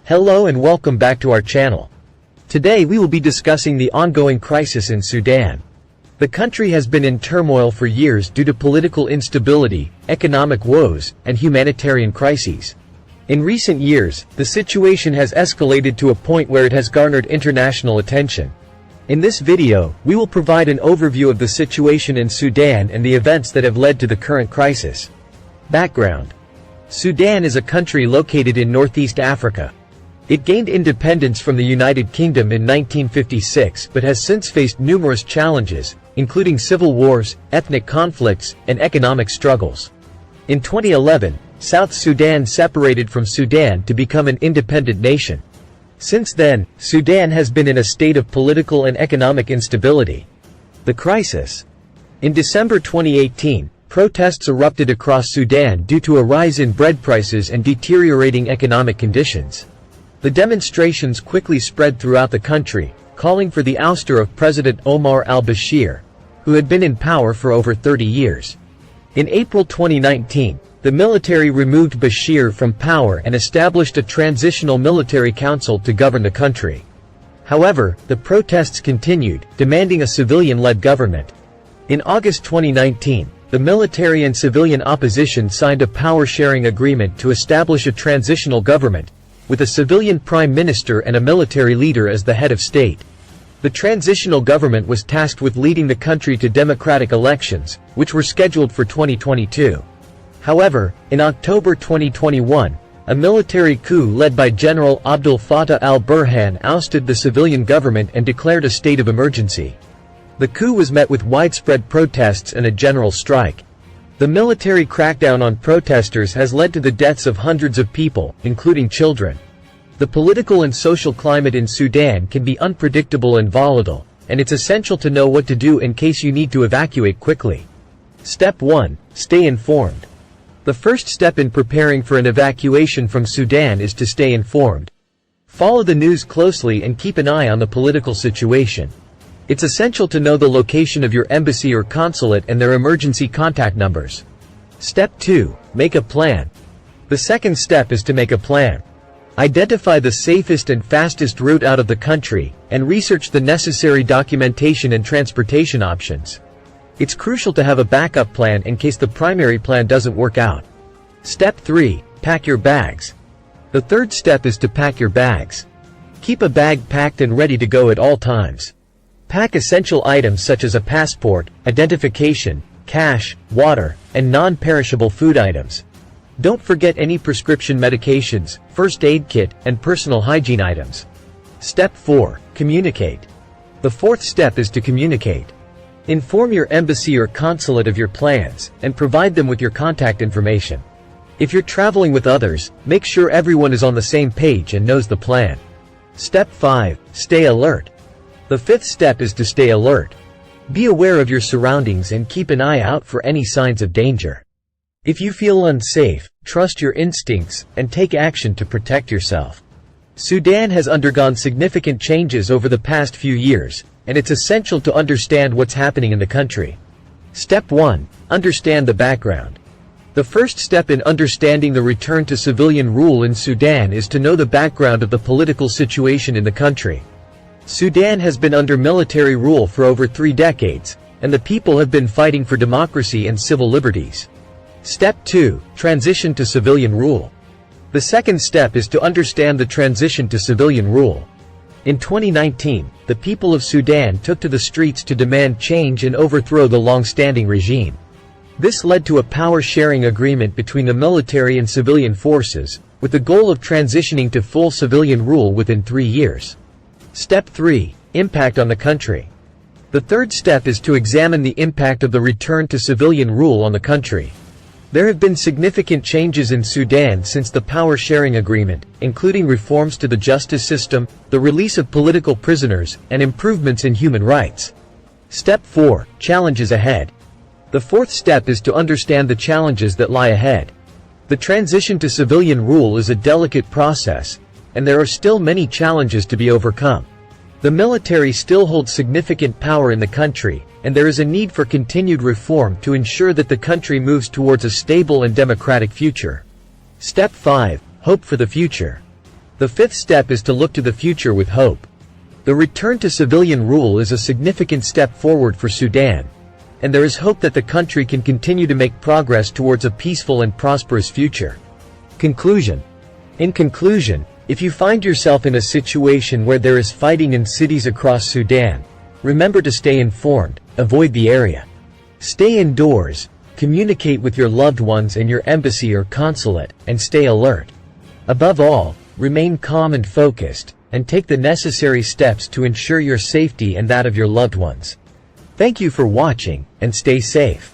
Hello and welcome back to our channel. Today we will be discussing the ongoing crisis in Sudan. The country has been in turmoil for years due to political instability, economic woes, and humanitarian crises. In recent years, the situation has escalated to a point where it has garnered international attention. In this video, we will provide an overview of the situation in Sudan and the events that have led to the current crisis. Background: Sudan is a country located in Northeast Africa. It gained independence from the United Kingdom in 1956 but has since faced numerous challenges, including civil wars, ethnic conflicts, and economic struggles. In 2011, South Sudan separated from Sudan to become an independent nation. Since then, Sudan has been in a state of political and economic instability. The crisis. In December 2018, protests erupted across Sudan due to a rise in bread prices and deteriorating economic conditions. The demonstrations quickly spread throughout the country, calling for the ouster of President Omar al-Bashir, who had been in power for over 30 years. In April 2019, the military removed Bashir from power and established a transitional military council to govern the country. However, the protests continued, demanding a civilian-led government. In August 2019, the military and civilian opposition signed a power-sharing agreement to establish a transitional government, with a civilian prime minister and a military leader as the head of state. The transitional government was tasked with leading the country to democratic elections, which were scheduled for 2022. However, in October 2021, a military coup led by General Abdel Fattah al-Burhan ousted the civilian government and declared a state of emergency. The coup was met with widespread protests and a general strike. The military crackdown on protesters has led to the deaths of hundreds of people, including children. The political and social climate in Sudan can be unpredictable and volatile, and it's essential to know what to do in case you need to evacuate quickly. Step 1. Stay informed. The first step in preparing for an evacuation from Sudan is to stay informed. Follow the news closely and keep an eye on the political situation. It's essential to know the location of your embassy or consulate and their emergency contact numbers. Step 2. Make a plan. The second step is to make a plan. Identify the safest and fastest route out of the country, and research the necessary documentation and transportation options. It's crucial to have a backup plan in case the primary plan doesn't work out. Step 3. Pack your bags. The third step is to pack your bags. Keep a bag packed and ready to go at all times. Pack essential items such as a passport, identification, cash, water, and non-perishable food items. Don't forget any prescription medications, first aid kit, and personal hygiene items. Step 4. Communicate. The fourth step is to communicate. Inform your embassy or consulate of your plans, and provide them with your contact information. If you're traveling with others, make sure everyone is on the same page and knows the plan. Step 5. Stay alert. The fifth step is to stay alert. Be aware of your surroundings and keep an eye out for any signs of danger. If you feel unsafe, trust your instincts, and take action to protect yourself. Sudan has undergone significant changes over the past few years, and it's essential to understand what's happening in the country. Step 1. Understand the background. The first step in understanding the return to civilian rule in Sudan is to know the background of the political situation in the country. Sudan has been under military rule for over 3 decades, and the people have been fighting for democracy and civil liberties. Step 2. Transition to civilian rule. The second step is to understand the transition to civilian rule. In 2019, the people of Sudan took to the streets to demand change and overthrow the long-standing regime. This led to a power-sharing agreement between the military and civilian forces, with the goal of transitioning to full civilian rule within 3 years. Step 3. Impact on the country. The third step is to examine the impact of the return to civilian rule on the country. There have been significant changes in Sudan since the power-sharing agreement, including reforms to the justice system, the release of political prisoners, and improvements in human rights. Step 4. Challenges ahead. The fourth step is to understand the challenges that lie ahead. The transition to civilian rule is a delicate process, and there are still many challenges to be overcome. The military still holds significant power in the country, and there is a need for continued reform to ensure that the country moves towards a stable and democratic future. Step 5. Hope for the future. The fifth step is to look to the future with hope. The return to civilian rule is a significant step forward for Sudan, and there is hope that the country can continue to make progress towards a peaceful and prosperous future. Conclusion. In conclusion, if you find yourself in a situation where there is fighting in cities across Sudan, remember to stay informed, avoid the area. Stay indoors, communicate with your loved ones and your embassy or consulate, and stay alert. Above all, remain calm and focused, and take the necessary steps to ensure your safety and that of your loved ones. Thank you for watching, and stay safe.